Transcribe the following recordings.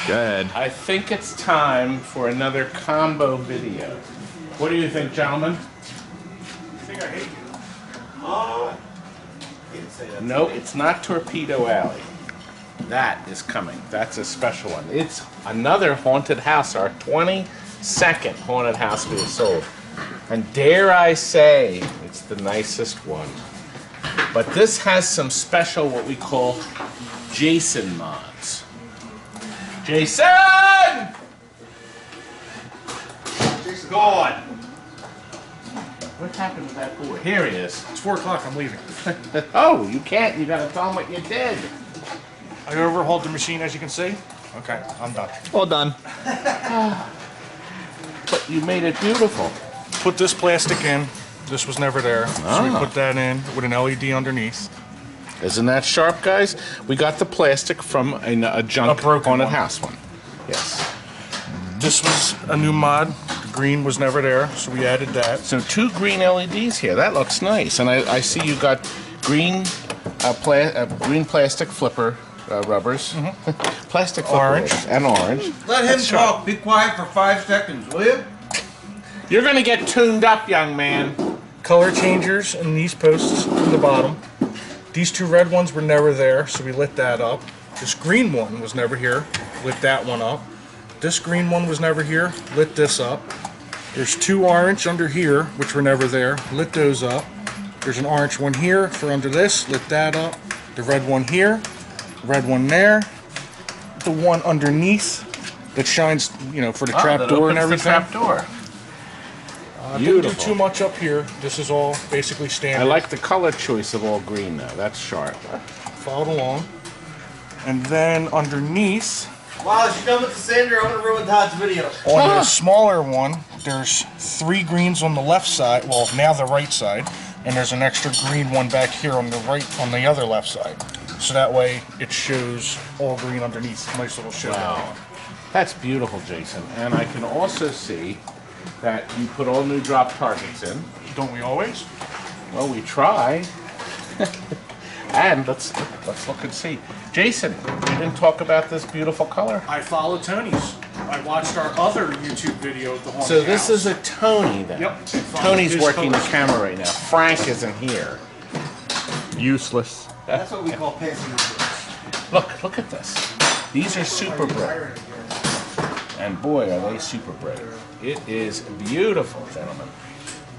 Go ahead. I think it's time for another combo video. What do you think, gentlemen? I think I hate you. No, it's not Torpedo Alley. That is coming. That's a special one. It's another haunted house, our 22nd haunted house we have sold. And dare I say, it's the nicest one. But this has some special, what we call Jason mods. Jason! Jason's gone. What happened to that boy? Here he is. It's 4 o'clock. I'm leaving. Oh, you can't. You gotta tell him what you did. I overhauled the machine, as you can see. Okay, I'm done. All done. But you made it beautiful. Put this plastic in. This was never there. So we put that in with an LED underneath. Isn't that sharp, guys? We got the plastic from a junk broken haunted one. house one. Yes. This was a new mod. The green was never there, so we added that. So 2 green LEDs here. That looks nice. And I see you got green, green plastic flipper rubbers, plastic flipper Orange. rubbers, and orange. Let him talk. Be quiet for 5 seconds, will you? You're gonna get tuned up, young man. Color changers in these posts in the bottom. These 2 red ones were never there, so we lit that up. This green one was never here, lit that one up. This green one was never here, lit this up. There's 2 orange under here, which were never there, lit those up. There's an orange one here for under this, lit that up. The red one here, red one there. The one underneath that shines, you know, for the trap door and everything. The trap door. Didn't do too much up here. This is all basically standard. I like the color choice of all green though. That's sharp. Followed along. And then underneath, Wow, she's done with the sander. I'm gonna ruin Todd's video. on the smaller one, there's 3 greens on the left side. Well, now the right side, and there's an extra green one back here on the right, on the other left side. So that way it shows all green underneath. Nice little show. Wow. That's beautiful, Jason. And I can also see that you put all new drop targets in. Don't we always? Well, we try. And let's look and see. Jason, you didn't talk about this beautiful color. I follow Tony's. I watched our other YouTube video of the haunted So this house. is a Tony then. Yep. Tony's His working the post. camera right now. Frank isn't here. Useless. That's what we call passing the Look at this. These are super bright. And boy, are they super bright. It is beautiful, gentlemen.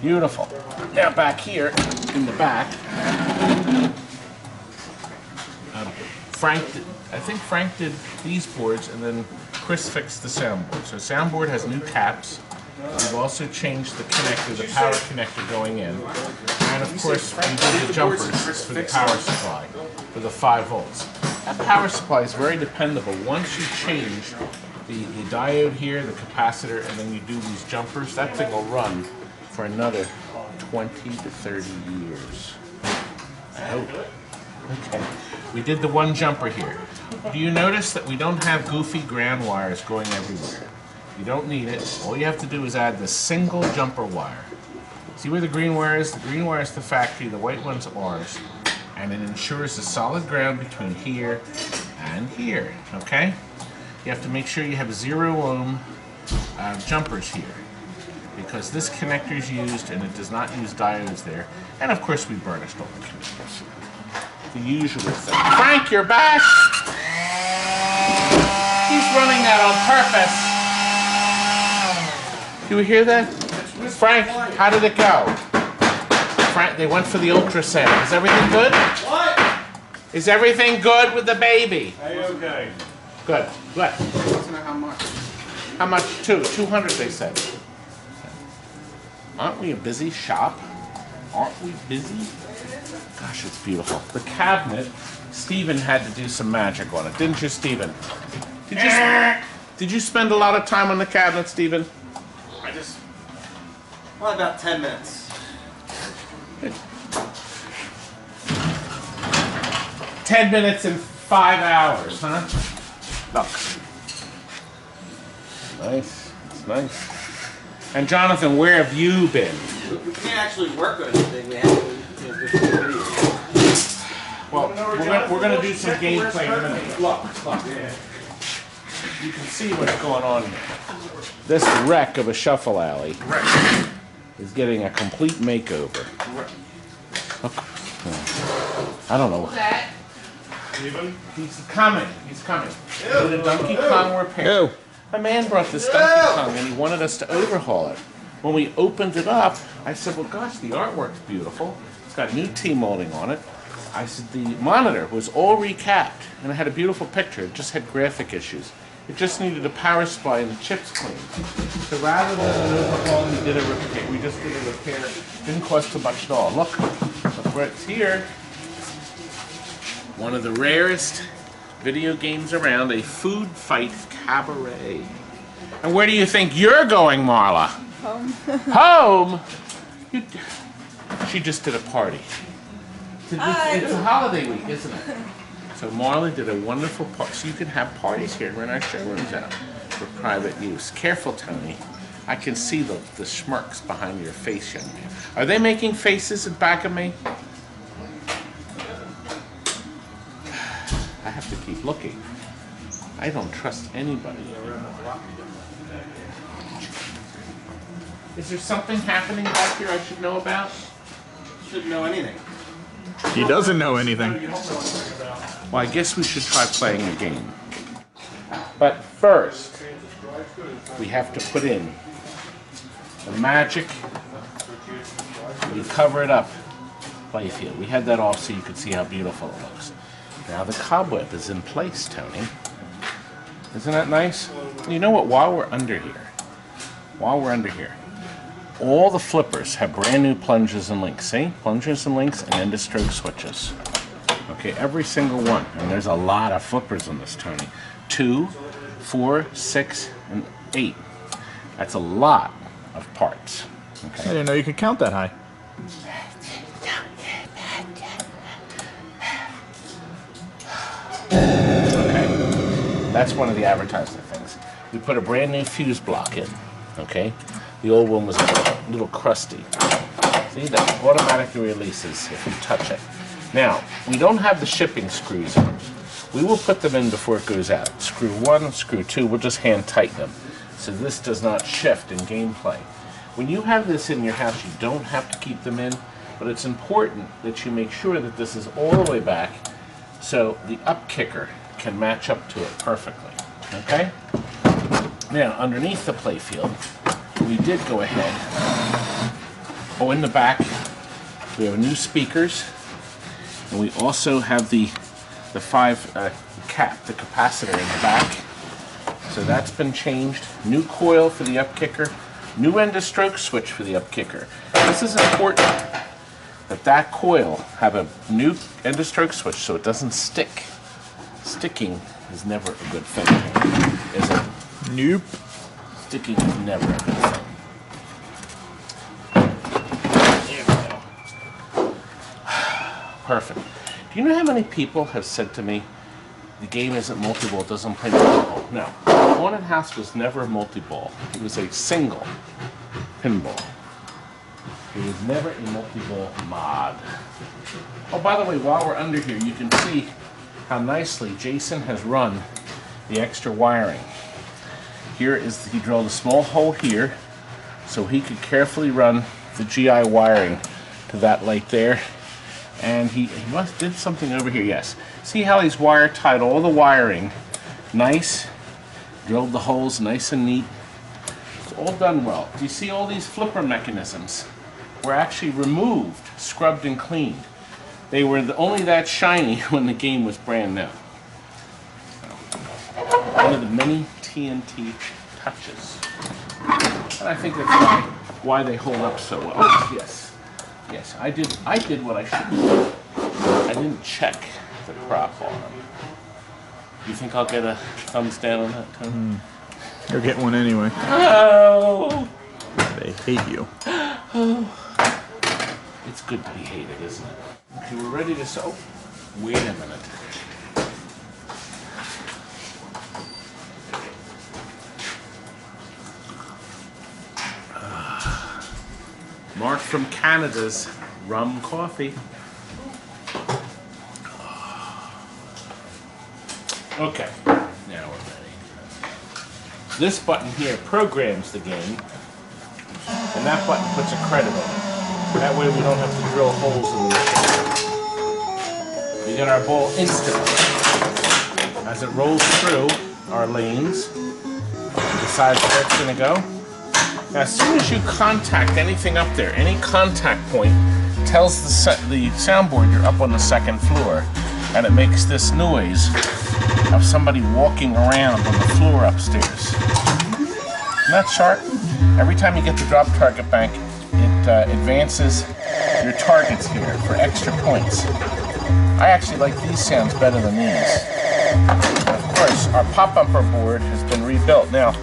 Beautiful. Now back here, in the back, I think Frank did these boards, and then Chris fixed the soundboard. So soundboard has new caps. We've also changed the connector, the power connector going in. And of course, we did the jumpers for the power supply, for the 5 volts. That power supply is very dependable. Once you change the diode here, the capacitor, and then you do these jumpers, that thing will run for another 20 to 30 years. I hope. Okay. We did the 1 jumper here. Do you notice that we don't have goofy ground wires going everywhere? You don't need it. All you have to do is add the single jumper wire. See where the green wire is? The green wire is the factory, the white one's ours. And it ensures a solid ground between here and here, okay? You have to make sure you have 0 ohm jumpers here, because this connector is used and it does not use diodes there. And of course we burnished all the connectors. The usual thing. Frank, you're back! He's running that on purpose. Do we hear that? Frank, how did it go? Frank, they went for the ultrasound. Is everything good? What? Is everything good with the baby? Hey, okay. Good. Good. How much? How much? 200, they said. Aren't we a busy shop? Aren't we busy? Gosh, it's beautiful. The cabinet, Stephen had to do some magic on it, didn't you, Stephen? Did you spend a lot of time on the cabinet, Stephen? Well, about 10 minutes. 10 minutes and 5 hours, huh? Look. Nice. It's nice. And Jonathan, where have you been? We can't actually work on anything. We have to just do videos. Well, we're gonna do some gameplay in a minute. Look. you can see what's going on here. This wreck of a shuffle alley is getting a complete makeover. Look. I don't know. He's coming. He's coming. With a Donkey Kong repair. A man brought this Donkey Kong and he wanted us to overhaul it. When we opened it up, I said, well, gosh, the artwork's beautiful. It's got new T-molding on it. I said the monitor was all recapped and it had a beautiful picture. It just had graphic issues. It just needed a power supply and the chips cleaned. So rather than an overhaul, we did a repair. We just did a repair. It didn't cost too much at all. Look what's here. One of the rarest video games around, a food fight cabaret. And where do you think you're going, Marla? Home. Home? She just did a party. It's a holiday week, isn't it? So Marla did a wonderful party. So you can have parties here, rent our showrooms out for private use. Careful, Tony. I can see the smirks behind your face, young man. Are they making faces at back of me? I have to keep looking. I don't trust anybody anymore. Is there something happening back here I should know about? Shouldn't know anything. He doesn't know anything. Well, I guess we should try playing a game. But first, we have to put in the magic. We cover it up playfield. We had that off so you could see how beautiful it looks. Now the cobweb is in place, Tony. Isn't that nice? You know what? While we're under here, all the flippers have brand new plungers and links. See? Plungers and links and end of stroke switches. Okay, every single one. And there's a lot of flippers in this, Tony. 2, 4, 6, and 8. That's a lot of parts. I Okay. didn't know you could count that high. Okay. That's one of the advertising things. We put a brand new fuse block in. Okay. The old one was a little crusty. See, that automatically releases if you touch it. Now, we don't have the shipping screws in. We will put them in before it goes out. Screw 1, screw 2, we'll just hand tighten them. So this does not shift in gameplay. When you have this in your house, you don't have to keep them in, but it's important that you make sure that this is all the way back so the up kicker can match up to it perfectly. Okay? Now, underneath the playfield, we did go ahead. Oh, in the back, we have new speakers, and we also have the 5 cap, the capacitor in the back. So that's been changed. New coil for the up kicker, new end of stroke switch for the up kicker. This is important that that coil have a new end of stroke switch so it doesn't stick. Sticking is never a good thing, is it? Nope. Sticking is never a good thing. There we go. Perfect. Do you know how many people have said to me, the game isn't multi-ball, it doesn't play multi-ball? No. Haunted House was never multi-ball. It was a single pinball. It was never a multi-ball mod. Oh, by the way, while we're under here, you can see how nicely Jason has run the extra wiring. Here is, he drilled a small hole here so he could carefully run the GI wiring to that light there. And he must did something over here, yes. See how he's wire tied all the wiring. Nice. Drilled the holes nice and neat. It's all done well. Do you see all these flipper mechanisms were actually removed, scrubbed and cleaned. They were only that shiny when the game was brand new. One of the many TNT touches. And I think that's why they hold up so well. Oh, yes. Yes, I did what I should do. I didn't check the crop on them. You think I'll get a thumbs down on that, Tony? You'll get one anyway. Oh! They hate you. It's good to be hated, isn't it? Okay, we're ready to sew. Wait a minute. Mark from Canada's rum coffee. Okay, now we're ready. This button here programs the game, and that button puts a credit on it. That way we don't have to drill holes in the machine. We get our ball instantly. As it rolls through our lanes, it decides where it's going to go. Now, as soon as you contact anything up there, any contact point tells the soundboard you're up on the second floor, and it makes this noise of somebody walking around on the floor upstairs. Isn't that sharp? Every time you get the drop target bank, it advances your targets here for extra points. I actually like these sounds better than these. And of course, our pop bumper board has been rebuilt. Now,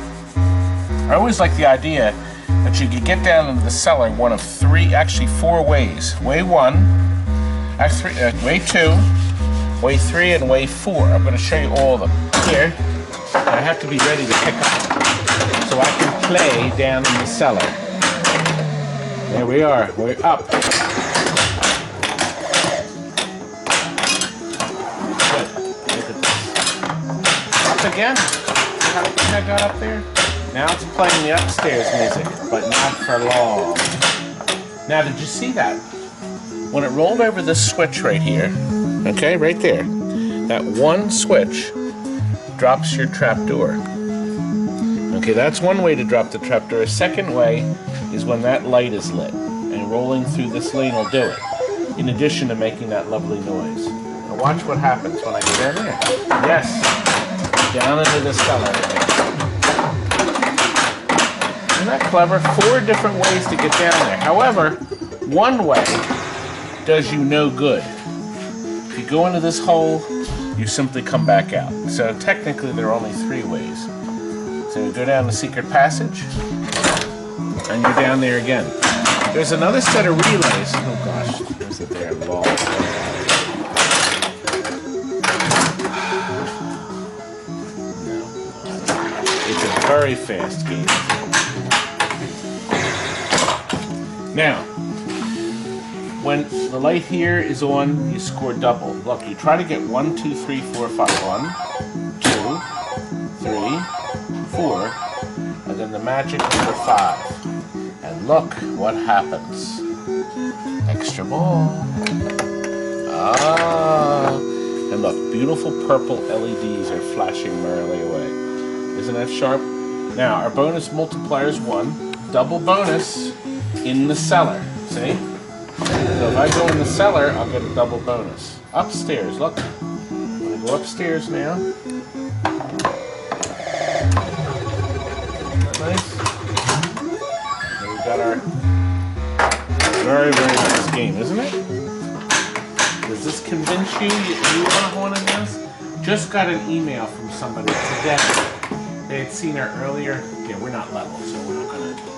I always like the idea that you could get down into the cellar one of actually four ways. Way 1, way 2, way 3, and way 4. I'm going to show you all of them. Here, I have to be ready to pick up so I can play down in the cellar. There we are. We're up. Good. Look at this. Up again. See how quick I got up there? Now it's playing the upstairs music, but not for long. Now, did you see that? When it rolled over this switch right here, okay, right there, that one switch drops your trap door. Okay, that's one way to drop the trap door. A second way is when that light is lit, and rolling through this lane will do it, in addition to making that lovely noise. Now watch what happens when I get down there. Yes, down into the cellar. Isn't that clever? 4 different ways to get down there. However, one way does you no good. If you go into this hole, you simply come back out. So technically there are only 3 ways. So you go down the secret passage, and you're down there again. There's another set of relays. Oh gosh, there's a damn ball. No. It's a very fast game. Now, when the light here is on, you score double. Look, you try to get 1, 2, 3, 4, 5. 1, 2, 3, 4, and then the magic number 5. And look what happens. Extra ball. Ah. And look, beautiful purple LEDs are flashing merrily away. Isn't that sharp? Now, our bonus multiplier is 1. Double bonus in the cellar. See? So if I go in the cellar, I'll get a double bonus. Upstairs, look. I'm going to go upstairs now. Nice. And we've got our very, very nice game, isn't it? Does this convince you you want to haunted house? Just got an email from somebody today. They had seen our earlier. Yeah, we're not level, so we're not going to be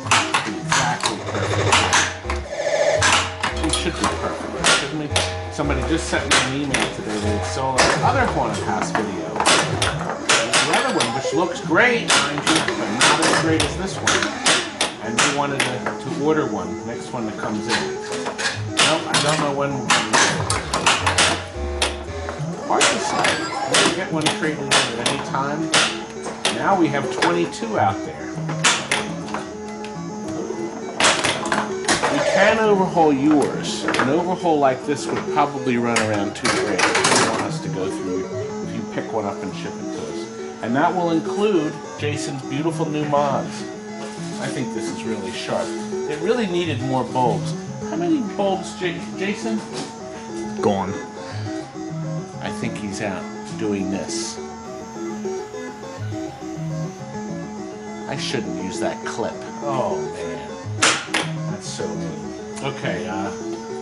exactly perfect. We should be perfect, shouldn't we? Somebody just sent me an email today. They saw our other haunted house video. The other one, which looks great, mind you, but not as great as this one. And we wanted to order one, next one that comes in. Nope, I don't know when we're going to get it. Hard to say. We can get one traded in at any time. Now we have 22 out there. We can overhaul yours. An overhaul like this would probably run around $2,000 if you want us to go through, if you pick one up and ship it to us. And that will include Jason's beautiful new mods. I think this is really sharp. It really needed more bulbs. How many bulbs, Jason? Gone. I think he's out doing this. I shouldn't use that clip. Oh man, that's so mean. Okay,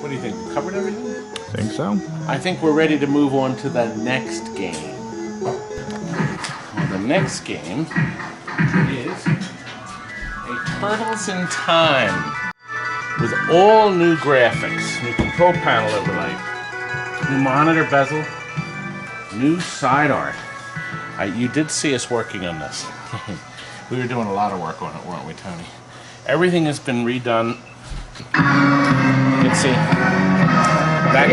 what do you think? We covered everything? Think so. I think we're ready to move on to the next game. Well, the next game is a Turtles in Time with all new graphics, new control panel overlay, new monitor bezel, new side art. You did see us working on this. We were doing a lot of work on it, weren't we, Tony? Everything has been redone. You can see that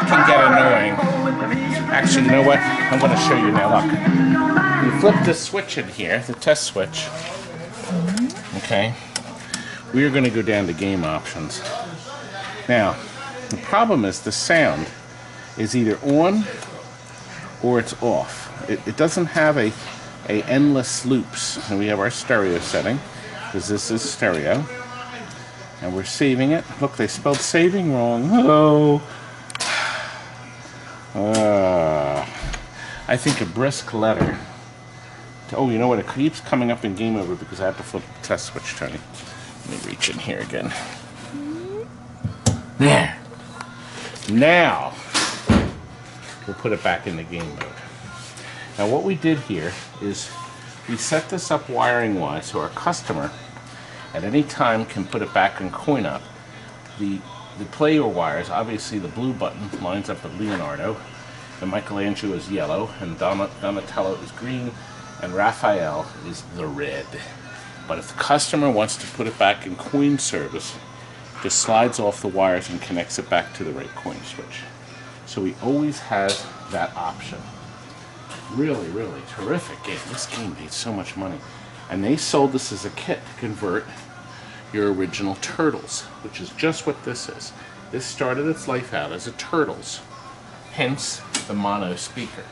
can get annoying. Actually, you know what? I'm going to show you now. Look. You flip this switch in here, the test switch. Okay. We are going to go down to game options. Now, the problem is the sound is either on or it's off. It doesn't have a endless loops. And we have our stereo setting, because this is stereo. And we're saving it. Look, they spelled saving wrong. Oh. I think a brisk letter. Oh, you know what? It keeps coming up in game over because I have to flip the test switch, Tony. Let me reach in here again. There. Now, we'll put it back in the game mode. Now, what we did here is we set this up wiring-wise so our customer at any time can put it back in coin up. The player wires, obviously the blue button lines up with Leonardo, and Michelangelo is yellow, and Donatello is green, and Raphael is the red. But if the customer wants to put it back in coin service, just slides off the wires and connects it back to the right coin switch. So we always have that option. Really, really terrific game. This game made so much money. And they sold this as a kit to convert your original Turtles, which is just what this is. This started its life out as a Turtles, hence the mono speaker.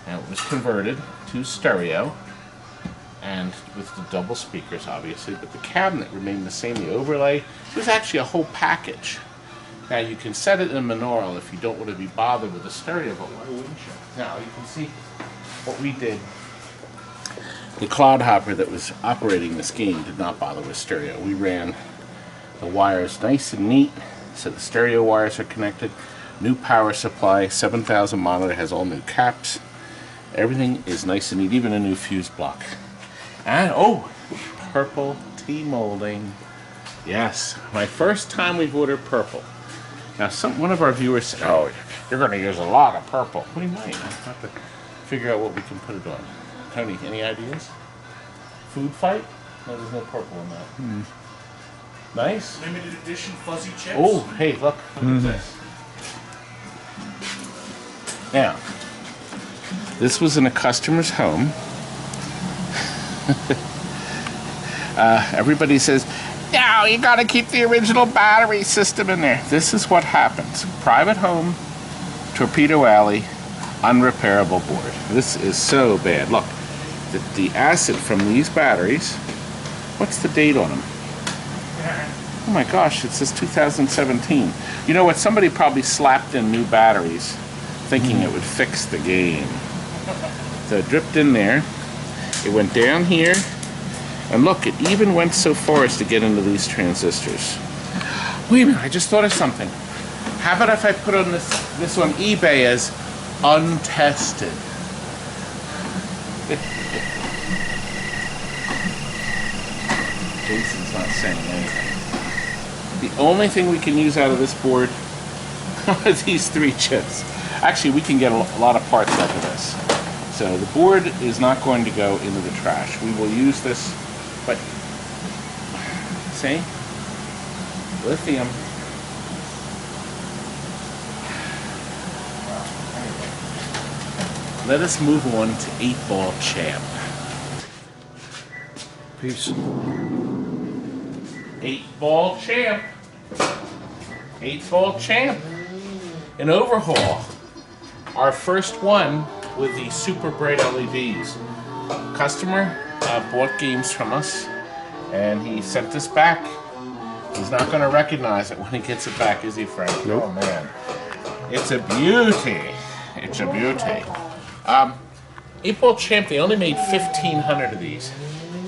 Now it was converted to stereo, and with the double speakers obviously, but the cabinet remained the same, the overlay. It was actually a whole package. Now you can set it in monaural if you don't want to be bothered with the stereo, but why wouldn't you? Now you can see what we did. The clodhopper that was operating this game did not bother with stereo. We ran the wires nice and neat, so the stereo wires are connected. New power supply, 7000 monitor, has all new caps. Everything is nice and neat, even a new fuse block. And oh, purple T-molding. Yes, my first time we've ordered purple. Now one of our viewers said, oh, you're going to use a lot of purple. We might. I'll have to figure out what we can put it on. Tony, any ideas? Food fight? No, there's no purple in that. Nice. Limited edition fuzzy chips. Oh, hey, look at this. Now, this was in a customer's home. Everybody says, no, you gotta keep the original battery system in there. This is what happens. Private home, Torpedo Alley, unrepairable board. This is so bad. Look, the acid from these batteries, what's the date on them? Oh my gosh, it says 2017. You know what, somebody probably slapped in new batteries thinking it would fix the game. So it dripped in there, it went down here, and look, it even went so far as to get into these transistors. Wait a minute, I just thought of something. How about if I put on this on eBay as untested? Jason's not saying anything. The only thing we can use out of this board are these 3 chips. Actually, we can get a lot of parts out of this. So the board is not going to go into the trash. We will use this, but see? Lithium. Let us move on to 8 Ball Champ. Peace. 8 Ball Champ. 8 Ball Champ. An overhaul. Our first one with the super bright LEDs. Customer bought games from us and he sent this back. He's not going to recognize it when he gets it back, is he, Frank? Nope. Oh man. It's a beauty. It's a beauty. 8 Ball Champ, they only made 1,500 of these.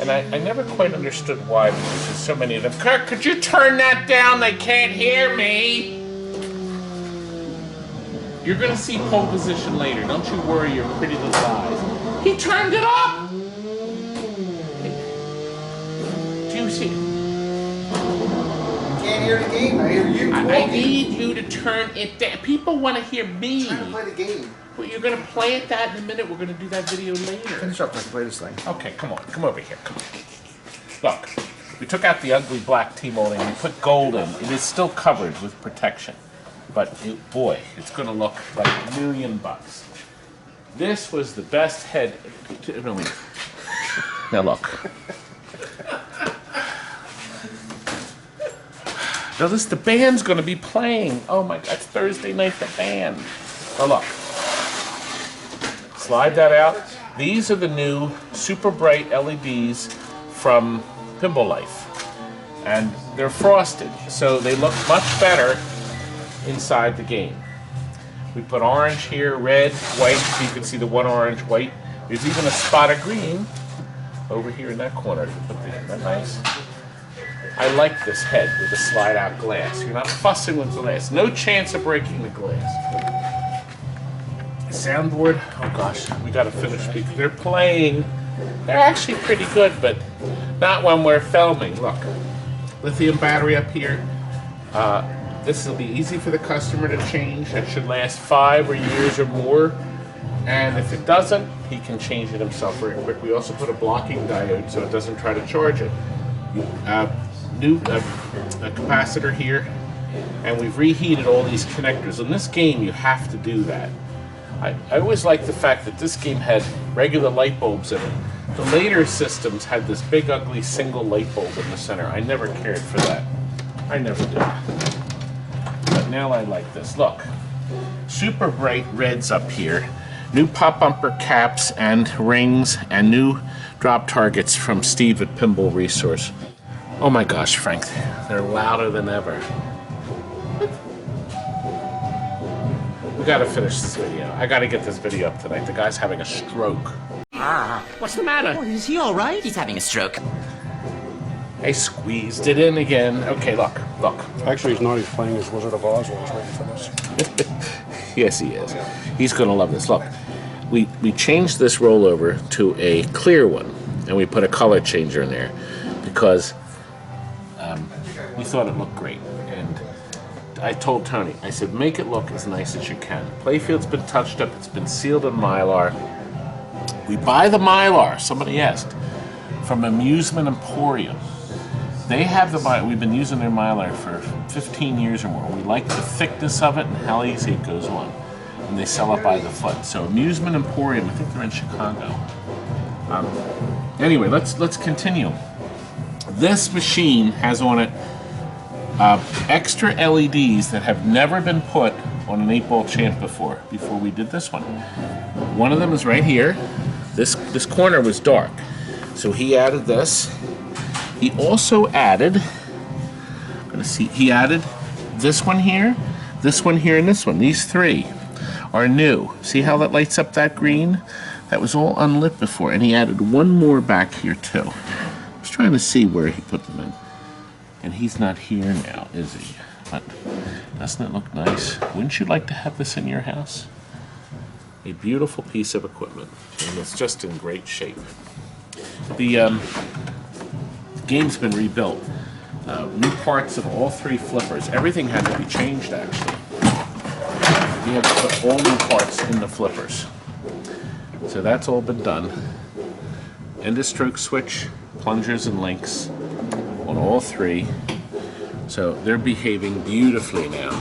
And I never quite understood why, because there's so many of them. Kirk, could you turn that down? They can't hear me. You're going to see pole position later. Don't you worry your pretty little eyes. He turned it up! Do you see? Can't hear the game. I hear you talking. I need you to turn it down. People want to hear me. I'm trying to play the game. Well, you're going to play it that in a minute. We're going to do that video later. Finish up. I can play this thing. Okay, come on. Come over here. Come on. Look, we took out the ugly black T-molding and we put gold in. It is still covered with protection. But, boy, it's going to look like $1,000,000. This was the best head. Now look. Now the band's going to be playing. Oh my God, it's Thursday night, the band. Oh look. Slide that out. These are the new super bright LEDs from Pinball Life. And they're frosted, so they look much better inside the game. We put orange here, red, white, so you can see the one orange, white. There's even a spot of green over here in that corner. Isn't that nice? I like this head with the slide out glass. You're not fussing with the glass. No chance of breaking the glass. Soundboard, oh gosh, we gotta finish because they're playing. They're actually pretty good, but not when we're filming. Look, lithium battery up here. This will be easy for the customer to change. It should last 5 years or more. And if it doesn't, he can change it himself very quick. We also put a blocking diode so it doesn't try to charge it. New capacitor here, and we've reheated all these connectors. In this game, you have to do that. I always like the fact that this game had regular light bulbs in it. The later systems had this big, ugly single light bulb in the center. I never cared for that. I never did. But now I like this. Look, super bright reds up here. New pop bumper caps and rings, and new drop targets from Steve at Pinball Resource. Oh my gosh, Frank, they're louder than ever. We gotta finish this video. I gotta get this video up tonight. The guy's having a stroke. What's the matter? Oh, is he all right? He's having a stroke. I squeezed it in again. Okay, look. Actually, he's not. He's playing his Wizard of Oz while he's waiting for this. Yes, he is. He's gonna love this. Look, we changed this rollover to a clear one, and we put a color changer in there because we thought it looked great. And I told Tony, I said, make it look as nice as you can. Playfield's been touched up. It's been sealed in Mylar. We buy the Mylar, somebody asked, from Amusement Emporium. They have the Mylar. We've been using their Mylar for 15 years or more. We like the thickness of it and how easy it goes on. And they sell it by the foot. So Amusement Emporium, I think they're in Chicago. Anyway, let's continue. This machine has on it extra LEDs that have never been put on an 8-ball champ before we did this one. One of them is right here. This corner was dark, so he added this. He also added, he added this one here, and this one. These three are new. See how that lights up that green? That was all unlit before, and he added one more back here too. I was trying to see where he put them in. And he's not here now, is he? But doesn't it look nice? Wouldn't you like to have this in your house? A beautiful piece of equipment, and it's just in great shape. The game's been rebuilt. New parts of all 3 flippers. Everything had to be changed, actually. We had to put all new parts in the flippers. So that's all been done. End of stroke switch, plungers and links on all 3. So they're behaving beautifully now.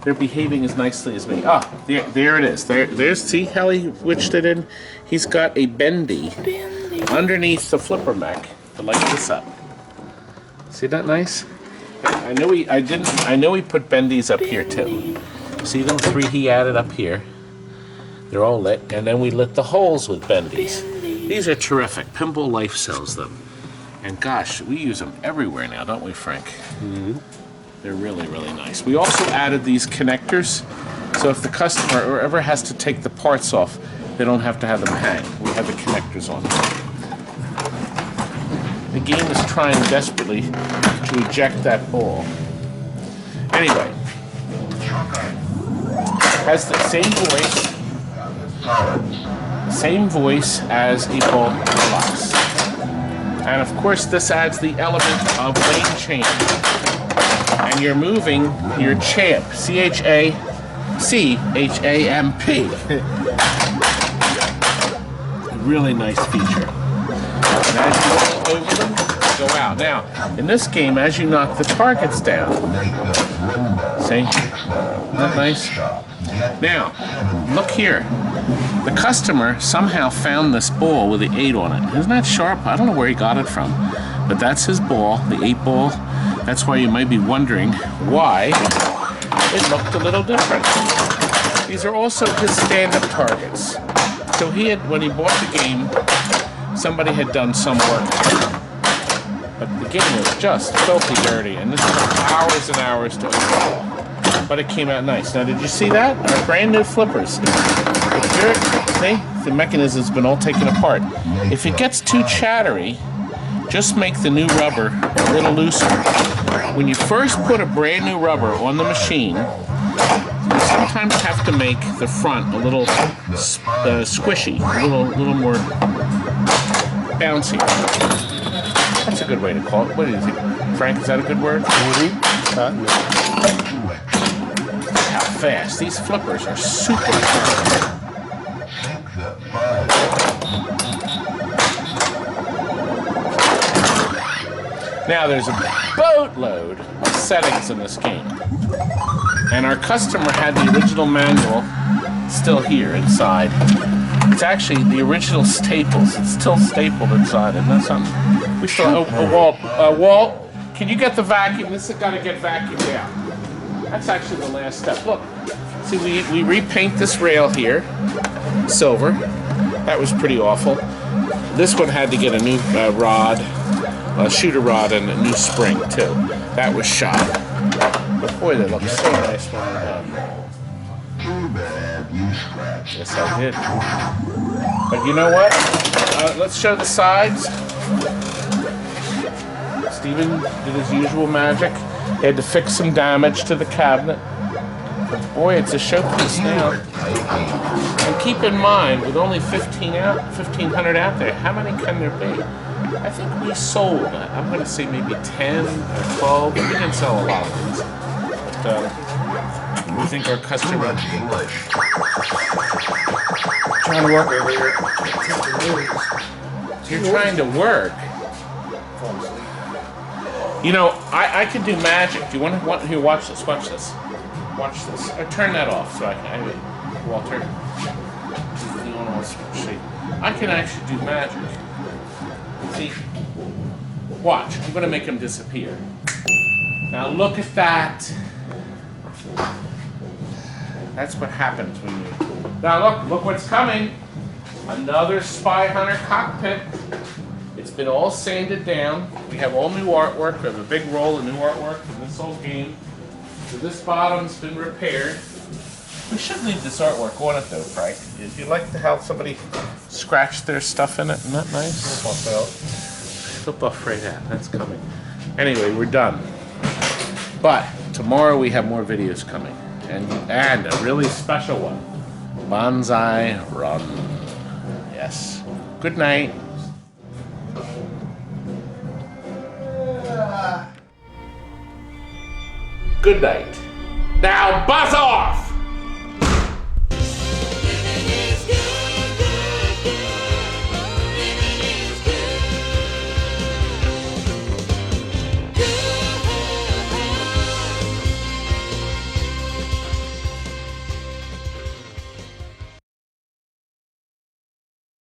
They're behaving as nicely as me. Ah, there it is. There's, see how he witched it in? He's got a bendy underneath the flipper mech to light this up. See that nice? I know he put bendies up here too. See them 3 he added up here? They're all lit, and then we lit the holes with bendies. These are terrific. Pinball Life sells them. And gosh, we use them everywhere now, don't we, Frank? Mm-hmm. They're really, really nice. We also added these connectors, so if the customer ever has to take the parts off, they don't have to have them hang. We have the connectors on. The game is trying desperately to eject that ball. Anyway, has the same voice as 8-ball Deluxe. And of course, this adds the element of lane change. And you're moving your champ, C-H-A-M-P. Really nice feature. And as you go over them, go out. Now, in this game, as you knock the targets down, see? Isn't that nice? Now, look here. The customer somehow found this ball with the 8 on it. Isn't that sharp? I don't know where he got it from, but that's his ball, the 8 ball. That's why you might be wondering why it looked a little different. These are also his stand-up targets. So he had, when he bought the game, somebody had done some work. But the game was just filthy dirty, and this took hours and hours to install. But it came out nice. Now, did you see that? Our brand new flippers. See, the mechanism's been all taken apart. If it gets too chattery, just make the new rubber a little looser. When you first put a brand new rubber on the machine, you sometimes have to make the front a little squishy, a little more bouncy. That's a good way to call it. What do you think, Frank? Is that a good word? How fast these flippers are! Super fast. Now there's a boatload of settings in this game, and our customer had the original manual still here inside. It's actually the original staples. It's still stapled inside, isn't that something? We still Walt, can you get the vacuum? This has got to get vacuumed out. That's actually the last step. Look, see, we repaint this rail here, silver. That was pretty awful. This one had to get a new rod, a shooter rod, and a new spring too. That was shot. But boy, they look so nice when they're done. Yes, I did. But you know what? Let's show the sides. Steven did his usual magic. He had to fix some damage to the cabinet. But boy, it's a showpiece now. And keep in mind, with only 1,500 out there, how many can there be? I think we sold, I'm going to say maybe 10 or 12. We didn't sell a lot of these. But we think our customer... Trying to work over here. You're trying to work. You know, I can do magic. Do you want to watch this? Watch this. Watch this. Turn that off so I can. Walter. I can actually do magic. See? Watch. I'm going to make him disappear. Now look at that. That's what happens when you... Now look what's coming. Another Spy Hunter cockpit. It's been all sanded down. We have all new artwork. We have a big roll of new artwork in this whole game. So this bottom's been repaired. We should leave this artwork on it though, Frank. If you like to have somebody scratch their stuff in it, isn't that nice? Buff out. It'll buff right out. That's coming. Anyway, we're done. But tomorrow we have more videos coming. And a really special one. Bonsai Run. Yes. Good night. Good night. Now buzz off!